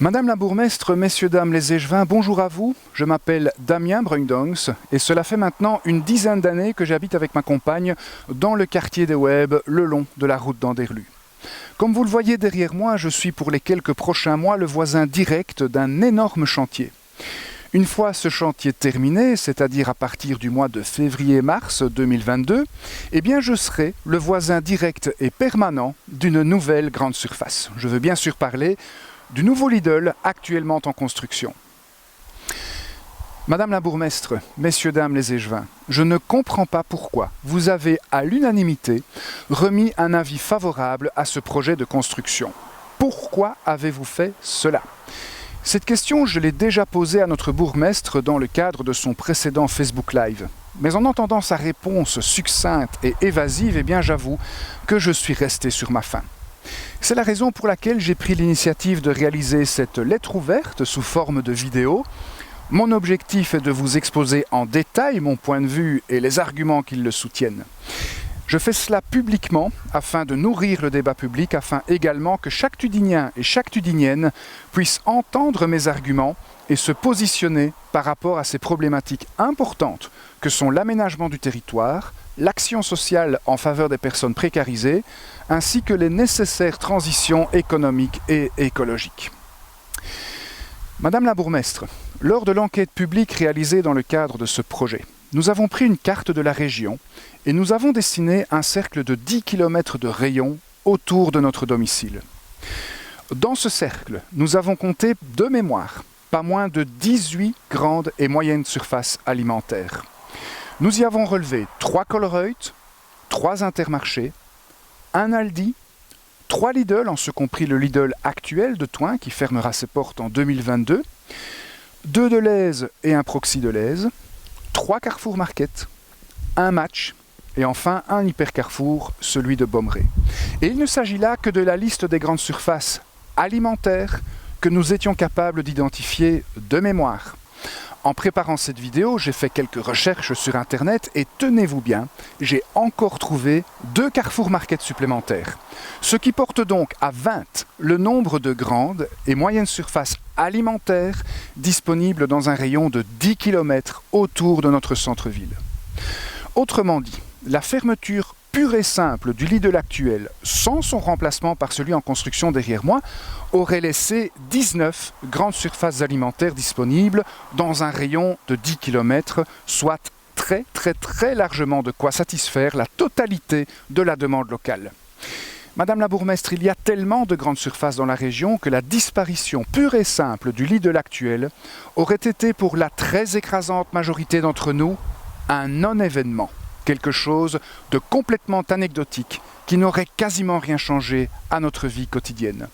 Madame la bourgmestre, messieurs, dames les échevins, bonjour à vous. Je m'appelle Damien Bruindongs et cela fait maintenant une dizaine d'années que j'habite avec ma compagne dans le quartier des Web, le long de la route d'Anderlu. Comme vous le voyez derrière moi, je suis pour les quelques prochains mois le voisin direct d'un énorme chantier. Une fois ce chantier terminé, c'est-à-dire à partir du mois de février-mars 2022, eh bien je serai le voisin direct et permanent d'une nouvelle grande surface. Je veux bien sûr parler du nouveau Lidl actuellement en construction. Madame la bourgmestre, messieurs, dames les échevins, je ne comprends pas pourquoi vous avez à l'unanimité remis un avis favorable à ce projet de construction. Pourquoi avez-vous fait cela ? Cette question, je l'ai déjà posée à notre bourgmestre dans le cadre de son précédent Facebook Live. Mais en entendant sa réponse succincte et évasive, eh bien j'avoue que je suis resté sur ma faim. C'est la raison pour laquelle j'ai pris l'initiative de réaliser cette lettre ouverte sous forme de vidéo. Mon objectif est de vous exposer en détail mon point de vue et les arguments qui le soutiennent. Je fais cela publiquement afin de nourrir le débat public, afin également que chaque Tudinien et chaque Tudinienne puisse entendre mes arguments et se positionner par rapport à ces problématiques importantes que sont l'aménagement du territoire, l'action sociale en faveur des personnes précarisées, ainsi que les nécessaires transitions économiques et écologiques. Madame la bourgmestre, lors de l'enquête publique réalisée dans le cadre de ce projet, nous avons pris une carte de la région et nous avons dessiné un cercle de 10 km de rayon autour de notre domicile. Dans ce cercle, nous avons compté de mémoire pas moins de 18 grandes et moyennes surfaces alimentaires. Nous y avons relevé 3 Colruyt, 3 Intermarchés, un Aldi, 3 Lidl, en ce compris le Lidl actuel de Thoin qui fermera ses portes en 2022, 2 Delhaize et un Proxy Delhaize, 3 Carrefour Market, un Match et enfin un Hyper Carrefour, celui de Bommeré. Et il ne s'agit là que de la liste des grandes surfaces alimentaires que nous étions capables d'identifier de mémoire. En préparant cette vidéo, j'ai fait quelques recherches sur Internet et tenez-vous bien, j'ai encore trouvé 2 Carrefour Market supplémentaires. Ce qui porte donc à 20 le nombre de grandes et moyennes surfaces alimentaires disponibles dans un rayon de 10 km autour de notre centre-ville. Autrement dit, la fermeture pure et simple du Lidl actuel, sans son remplacement par celui en construction derrière moi, aurait laissé 19 grandes surfaces alimentaires disponibles dans un rayon de 10 km, soit très largement de quoi satisfaire la totalité de la demande locale. Madame la bourgmestre, il y a tellement de grandes surfaces dans la région que la disparition pure et simple du Lidl actuel aurait été pour la très écrasante majorité d'entre nous un non-événement. Quelque chose de complètement anecdotique qui n'aurait quasiment rien changé à notre vie quotidienne.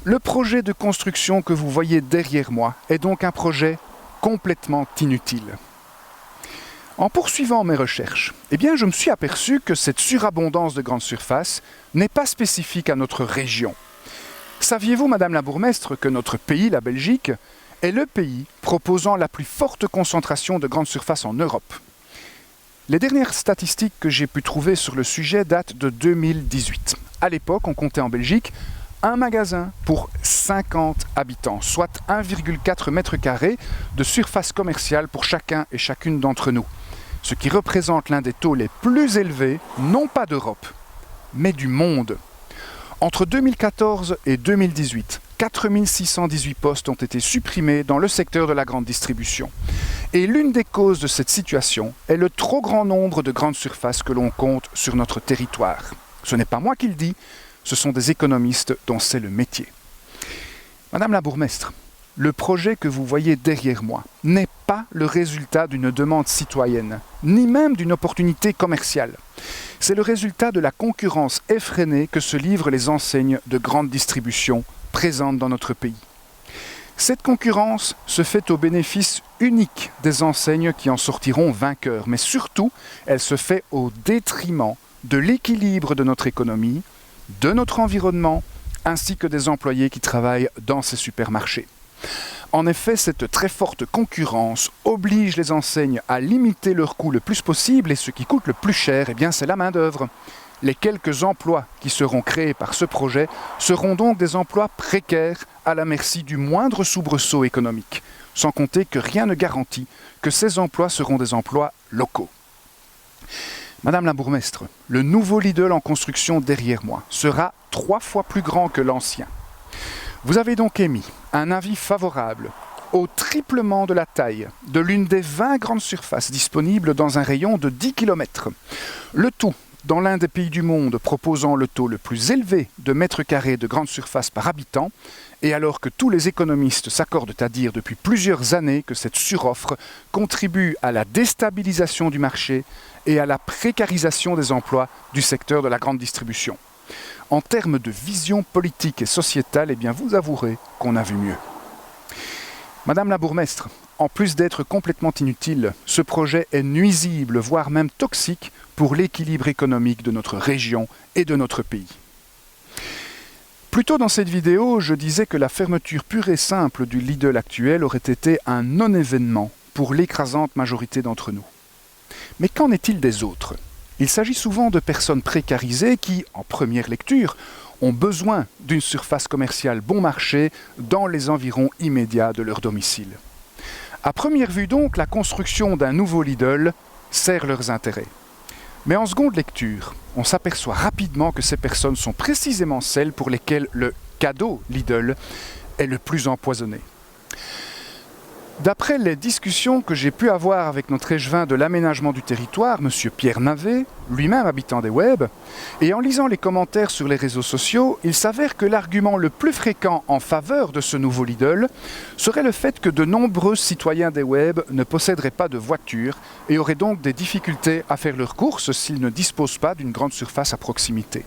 Le projet de construction que vous voyez derrière moi est donc un projet complètement inutile. En poursuivant mes recherches, eh bien, je me suis aperçu que cette surabondance de grandes surfaces n'est pas spécifique à notre région. Saviez-vous, Madame la bourgmestre, que notre pays, la Belgique, est le pays proposant la plus forte concentration de grandes surfaces en Europe ? Les dernières statistiques que j'ai pu trouver sur le sujet datent de 2018. À l'époque, on comptait en Belgique un magasin pour 50 habitants, soit 1,4 m² de surface commerciale pour chacun et chacune d'entre nous. Ce qui représente l'un des taux les plus élevés, non pas d'Europe, mais du monde. Entre 2014 et 2018, 4618 postes ont été supprimés dans le secteur de la grande distribution. Et l'une des causes de cette situation est le trop grand nombre de grandes surfaces que l'on compte sur notre territoire. Ce n'est pas moi qui le dis, ce sont des économistes dont c'est le métier. Madame la bourgmestre, le projet que vous voyez derrière moi n'est pas le résultat d'une demande citoyenne, ni même d'une opportunité commerciale. C'est le résultat de la concurrence effrénée que se livrent les enseignes de grande distribution présentes dans notre pays. Cette concurrence se fait au bénéfice unique des enseignes qui en sortiront vainqueurs, mais surtout, elle se fait au détriment de l'équilibre de notre économie, de notre environnement, ainsi que des employés qui travaillent dans ces supermarchés. En effet, cette très forte concurrence oblige les enseignes à limiter leurs coûts le plus possible et ce qui coûte le plus cher, eh bien, c'est la main-d'œuvre. Les quelques emplois qui seront créés par ce projet seront donc des emplois précaires à la merci du moindre soubresaut économique, sans compter que rien ne garantit que ces emplois seront des emplois locaux. Madame la bourgmestre, le nouveau Lidl en construction derrière moi sera 3 fois plus grand que l'ancien. Vous avez donc émis un avis favorable au triplement de la taille de l'une des 20 grandes surfaces disponibles dans un rayon de 10 km. Le tout dans l'un des pays du monde proposant le taux le plus élevé de mètres carrés de grande surface par habitant, et alors que tous les économistes s'accordent à dire depuis plusieurs années que cette suroffre contribue à la déstabilisation du marché et à la précarisation des emplois du secteur de la grande distribution. En termes de vision politique et sociétale, eh bien vous avouerez qu'on a vu mieux. Madame la bourgmestre, en plus d'être complètement inutile, ce projet est nuisible, voire même toxique pour l'équilibre économique de notre région et de notre pays. Plus tôt dans cette vidéo, je disais que la fermeture pure et simple du Lidl actuel aurait été un non-événement pour l'écrasante majorité d'entre nous. Mais qu'en est-il des autres ? Il s'agit souvent de personnes précarisées qui, en première lecture, ont besoin d'une surface commerciale bon marché dans les environs immédiats de leur domicile. À première vue donc, la construction d'un nouveau Lidl sert leurs intérêts. Mais en seconde lecture, on s'aperçoit rapidement que ces personnes sont précisément celles pour lesquelles le cadeau Lidl est le plus empoisonné. D'après les discussions que j'ai pu avoir avec notre échevin de l'aménagement du territoire, M. Pierre Navet, lui-même habitant des web, et en lisant les commentaires sur les réseaux sociaux, il s'avère que l'argument le plus fréquent en faveur de ce nouveau Lidl serait le fait que de nombreux citoyens des web ne posséderaient pas de voiture et auraient donc des difficultés à faire leurs courses s'ils ne disposent pas d'une grande surface à proximité.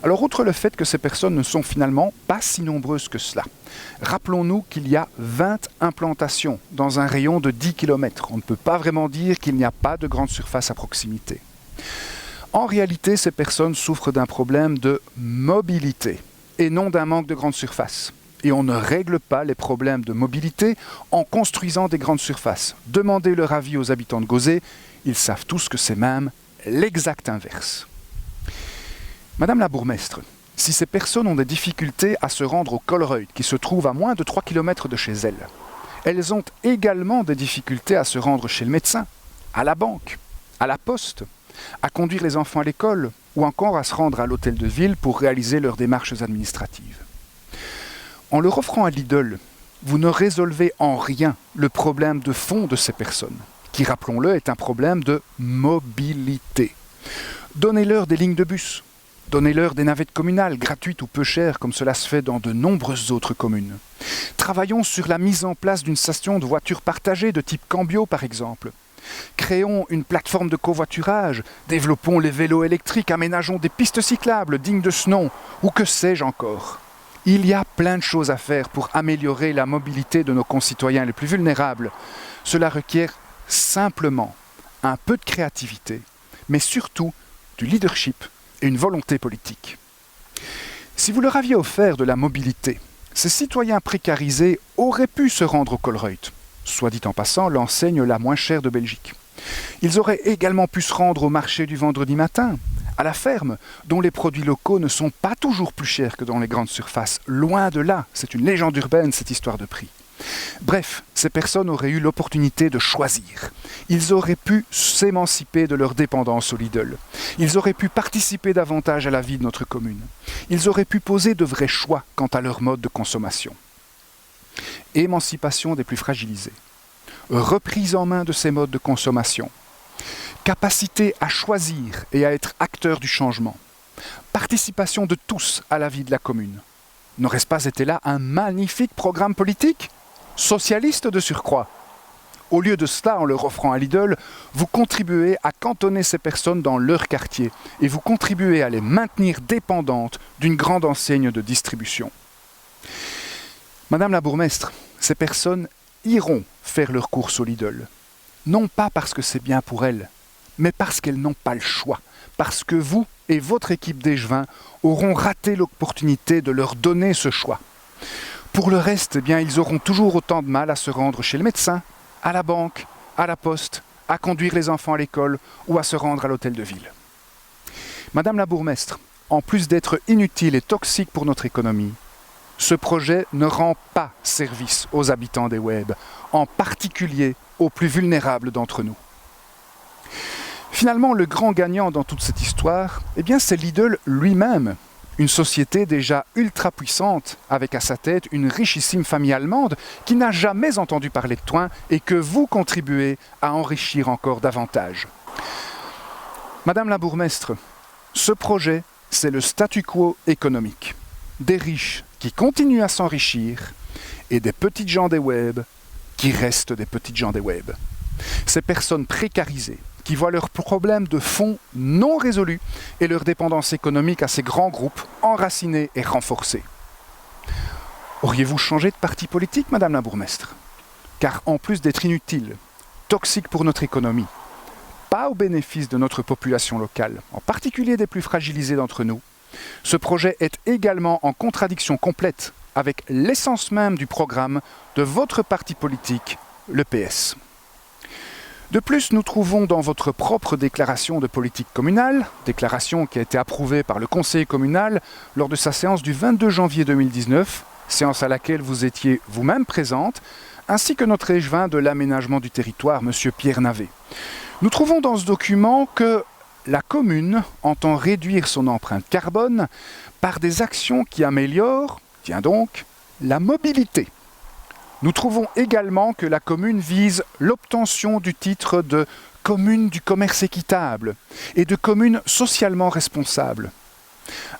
Alors, outre le fait que ces personnes ne sont finalement pas si nombreuses que cela, rappelons-nous qu'il y a 20 implantations dans un rayon de 10 km. On ne peut pas vraiment dire qu'il n'y a pas de grande surface à proximité. En réalité, ces personnes souffrent d'un problème de mobilité et non d'un manque de grande surface. Et on ne règle pas les problèmes de mobilité en construisant des grandes surfaces. Demandez leur avis aux habitants de Gauzet, ils savent tous que c'est même l'exact inverse. Madame la bourgmestre, si ces personnes ont des difficultés à se rendre au Colruyt, qui se trouve à moins de 3 km de chez elles ont également des difficultés à se rendre chez le médecin, à la banque, à la poste, à conduire les enfants à l'école ou encore à se rendre à l'hôtel de ville pour réaliser leurs démarches administratives. En leur offrant un Lidl, vous ne résolvez en rien le problème de fond de ces personnes, qui, rappelons-le, est un problème de mobilité. Donnez-leur des lignes de bus. Donnez-leur des navettes communales, gratuites ou peu chères, comme cela se fait dans de nombreuses autres communes. Travaillons sur la mise en place d'une station de voitures partagées de type Cambio, par exemple. Créons une plateforme de covoiturage, développons les vélos électriques, aménageons des pistes cyclables dignes de ce nom, ou que sais-je encore. Il y a plein de choses à faire pour améliorer la mobilité de nos concitoyens les plus vulnérables. Cela requiert simplement un peu de créativité, mais surtout du leadership et une volonté politique. Si vous leur aviez offert de la mobilité, ces citoyens précarisés auraient pu se rendre au Colruyt, soit dit en passant, l'enseigne la moins chère de Belgique. Ils auraient également pu se rendre au marché du vendredi matin, à la ferme, dont les produits locaux ne sont pas toujours plus chers que dans les grandes surfaces. Loin de là, c'est une légende urbaine cette histoire de prix. Bref, ces personnes auraient eu l'opportunité de choisir. Ils auraient pu s'émanciper de leur dépendance au Lidl. Ils auraient pu participer davantage à la vie de notre commune. Ils auraient pu poser de vrais choix quant à leur mode de consommation. Émancipation des plus fragilisés. Reprise en main de ces modes de consommation. Capacité à choisir et à être acteur du changement. Participation de tous à la vie de la commune. N'aurait-ce pas été là un magnifique programme politique ? Socialiste de surcroît. Au lieu de cela, en leur offrant un Lidl, vous contribuez à cantonner ces personnes dans leur quartier et vous contribuez à les maintenir dépendantes d'une grande enseigne de distribution. Madame la bourgmestre, ces personnes iront faire leurs courses au Lidl. Non pas parce que c'est bien pour elles, mais parce qu'elles n'ont pas le choix. Parce que vous et votre équipe d'échevins auront raté l'opportunité de leur donner ce choix. Pour le reste, eh bien, ils auront toujours autant de mal à se rendre chez le médecin, à la banque, à la poste, à conduire les enfants à l'école ou à se rendre à l'hôtel de ville. Madame la bourgmestre, en plus d'être inutile et toxique pour notre économie, ce projet ne rend pas service aux habitants des Web, en particulier aux plus vulnérables d'entre nous. Finalement, le grand gagnant dans toute cette histoire, eh bien, c'est Lidl lui-même, une société déjà ultra puissante, avec à sa tête une richissime famille allemande qui n'a jamais entendu parler de Thoin et que vous contribuez à enrichir encore davantage. Madame la bourgmestre, ce projet, c'est le statu quo économique. Des riches qui continuent à s'enrichir et des petites gens des Web qui restent des petites gens des Web. Ces personnes précarisées qui voient leurs problèmes de fond non résolus et leur dépendance économique à ces grands groupes enracinés et renforcés. Auriez-vous changé de parti politique, Madame la bourgmestre? Car en plus d'être inutile, toxique pour notre économie, pas au bénéfice de notre population locale, en particulier des plus fragilisés d'entre nous, ce projet est également en contradiction complète avec l'essence même du programme de votre parti politique, le PS. De plus, nous trouvons dans votre propre déclaration de politique communale, déclaration qui a été approuvée par le conseil communal lors de sa séance du 22 janvier 2019, séance à laquelle vous étiez vous-même présente, ainsi que notre échevin de l'aménagement du territoire, M. Pierre Navet. Nous trouvons dans ce document que la commune entend réduire son empreinte carbone par des actions qui améliorent, tiens donc, la mobilité. Nous trouvons également que la commune vise l'obtention du titre de commune du commerce équitable et de commune socialement responsable.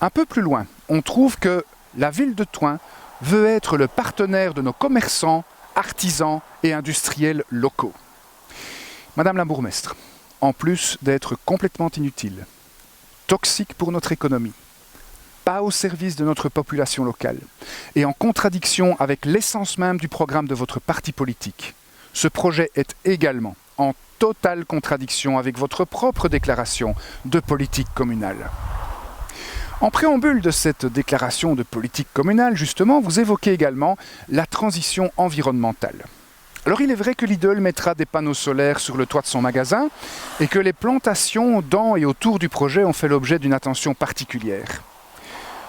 Un peu plus loin, on trouve que la ville de Thoin veut être le partenaire de nos commerçants, artisans et industriels locaux. Madame la bourgmestre, en plus d'être complètement inutile, toxique pour notre économie, pas au service de notre population locale, et en contradiction avec l'essence même du programme de votre parti politique, ce projet est également en totale contradiction avec votre propre déclaration de politique communale. En préambule de cette déclaration de politique communale, justement, vous évoquez également la transition environnementale. Alors il est vrai que Lidl mettra des panneaux solaires sur le toit de son magasin et que les plantations dans et autour du projet ont fait l'objet d'une attention particulière.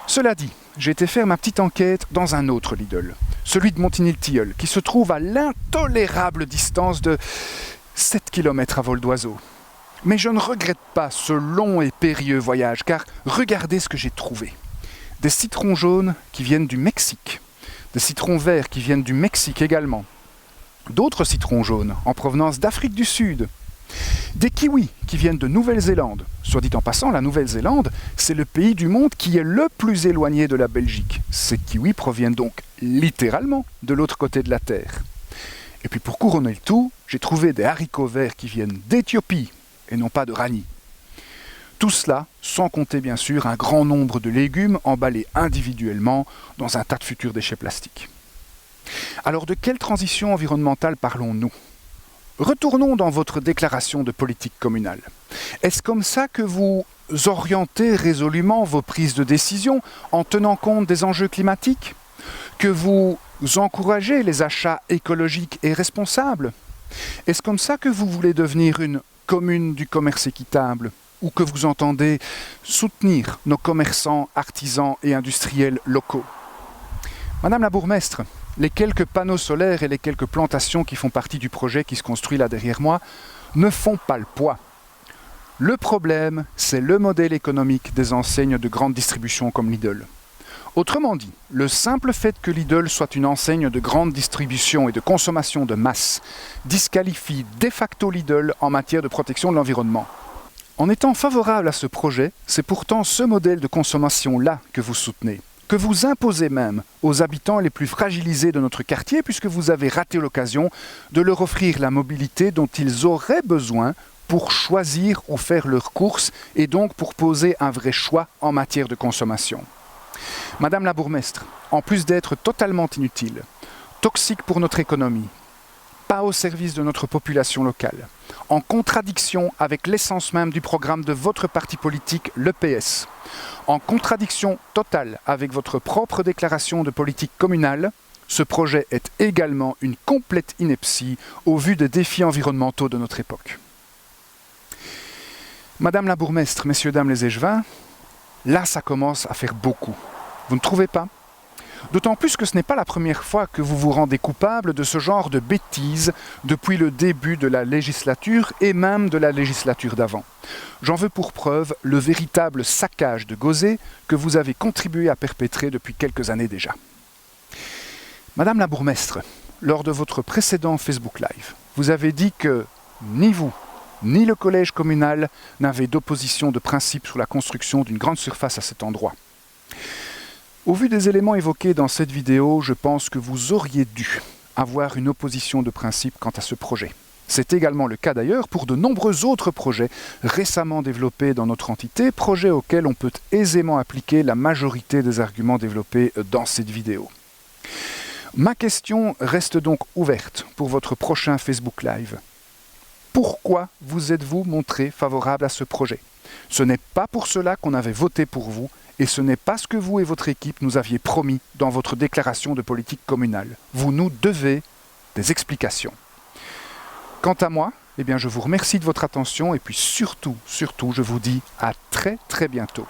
Cela dit, j'ai été faire ma petite enquête dans un autre Lidl, celui de Montigny-le-Tilleul, qui se trouve à l'intolérable distance de 7 km à vol d'oiseau. Mais je ne regrette pas ce long et périlleux voyage, car regardez ce que j'ai trouvé. Des citrons jaunes qui viennent du Mexique, des citrons verts qui viennent du Mexique également, d'autres citrons jaunes en provenance d'Afrique du Sud, des kiwis qui viennent de Nouvelle-Zélande. Soit dit en passant, la Nouvelle-Zélande, c'est le pays du monde qui est le plus éloigné de la Belgique. Ces kiwis proviennent donc littéralement de l'autre côté de la Terre. Et puis pour couronner le tout, j'ai trouvé des haricots verts qui viennent d'Éthiopie et non pas de Rani. Tout cela sans compter bien sûr un grand nombre de légumes emballés individuellement dans un tas de futurs déchets plastiques. Alors de quelle transition environnementale parlons-nous ? Retournons dans votre déclaration de politique communale. Est-ce comme ça que vous orientez résolument vos prises de décision en tenant compte des enjeux climatiques ? Que vous encouragez les achats écologiques et responsables ? Est-ce comme ça que vous voulez devenir une commune du commerce équitable ? Ou que vous entendez soutenir nos commerçants, artisans et industriels locaux ? Madame la bourgmestre, les quelques panneaux solaires et les quelques plantations qui font partie du projet qui se construit là derrière moi ne font pas le poids. Le problème, c'est le modèle économique des enseignes de grande distribution comme Lidl. Autrement dit, le simple fait que Lidl soit une enseigne de grande distribution et de consommation de masse disqualifie de facto Lidl en matière de protection de l'environnement. En étant favorable à ce projet, c'est pourtant ce modèle de consommation-là que vous soutenez, que vous imposez même aux habitants les plus fragilisés de notre quartier puisque vous avez raté l'occasion de leur offrir la mobilité dont ils auraient besoin pour choisir ou faire leurs courses et donc pour poser un vrai choix en matière de consommation. Madame la bourgmestre, en plus d'être totalement inutile, toxique pour notre économie, pas au service de notre population locale, en contradiction avec l'essence même du programme de votre parti politique, le PS, en contradiction totale avec votre propre déclaration de politique communale, ce projet est également une complète ineptie au vu des défis environnementaux de notre époque. Madame la bourgmestre, messieurs, dames les échevins, là ça commence à faire beaucoup. Vous ne trouvez pas? D'autant plus que ce n'est pas la première fois que vous vous rendez coupable de ce genre de bêtises depuis le début de la législature et même de la législature d'avant. J'en veux pour preuve le véritable saccage de Gauzet que vous avez contribué à perpétrer depuis quelques années déjà. Madame la bourgmestre, lors de votre précédent Facebook Live, vous avez dit que ni vous, ni le collège communal n'avaient d'opposition de principe sur la construction d'une grande surface à cet endroit. Au vu des éléments évoqués dans cette vidéo, je pense que vous auriez dû avoir une opposition de principe quant à ce projet. C'est également le cas d'ailleurs pour de nombreux autres projets récemment développés dans notre entité, projets auxquels on peut aisément appliquer la majorité des arguments développés dans cette vidéo. Ma question reste donc ouverte pour votre prochain Facebook Live. Pourquoi vous êtes-vous montré favorable à ce projet? Ce n'est pas pour cela qu'on avait voté pour vous, et ce n'est pas ce que vous et votre équipe nous aviez promis dans votre déclaration de politique communale. Vous nous devez des explications. Quant à moi, je vous remercie de votre attention et puis surtout, je vous dis à très bientôt.